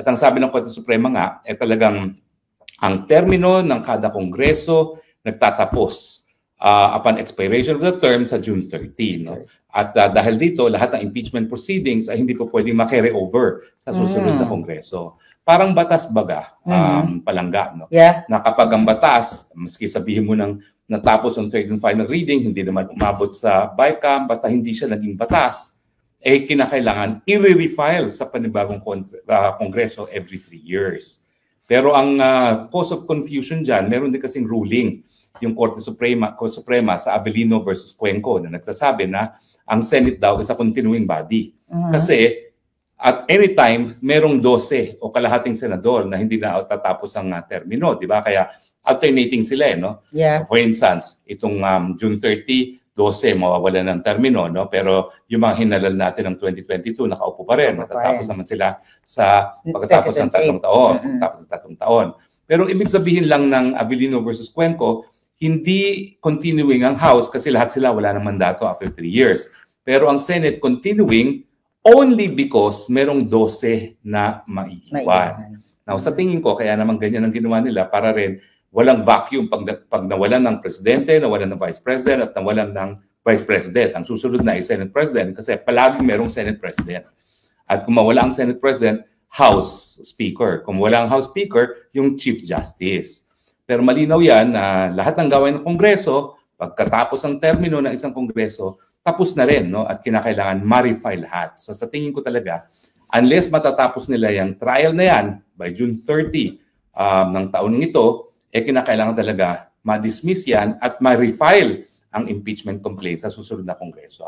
At ang sabi ng Korte Suprema nga, talagang ang termino ng kada kongreso nagtatapos upon expiration of the term sa June 30. No? At dahil dito, lahat ng impeachment proceedings ay hindi po pwedeng ma-carry over sa susunod na kongreso. Parang batas baga, palangga. No? Na kapag ang batas, maski sabihin mo ng natapos ang third and final reading, hindi naman umabot sa BICAM, basta hindi siya naging batas, kinakailangan i-refile sa panibagong kongreso every 3 years. Pero ang cause of confusion dyan, meron din kasing ruling yung Korte Suprema sa Avellino versus Cuenco na nagsasabi na ang Senate daw is a continuing body. Kasi at any time, merong 12 o kalahating senador na hindi na tatapos ang termino, di ba? Kaya alternating sila, no? For instance, itong June 30, 12 mawawala ng termino, no? Pero yung mga hinalal natin ng 2022, nakaupo pa rin. Matatapos naman sila sa pagkatapos ng 3 taon. Pagkatapos ng 3 taon. Pero ibig sabihin lang ng Avellino versus Cuenco, hindi continuing ang House kasi lahat sila wala ng mandato after 3 years. Pero ang Senate continuing only because merong 12 na maiiwan. Now, sa tingin ko, kaya naman ganyan ang ginawa nila para rin walang vacuum pag nawalan ng presidente, nawalan ng vice president, at nawalan ng vice president. Ang susunod na ay Senate president kasi palaging merong Senate president. At kung mawala ang Senate president, House Speaker. Kung wala ang House Speaker, yung Chief Justice. Pero malinaw yan na lahat ng gawain ng Kongreso, pagkatapos ng termino ng isang Kongreso, tapos na rin, no? At kinakailangan ma-refile lahat. So sa tingin ko talaga, unless matatapos nila yung trial na yan by June 30 ng taon ito, kinakailangan talaga ma-dismiss yan at ma-refile ang impeachment complaint sa susunod na Kongreso.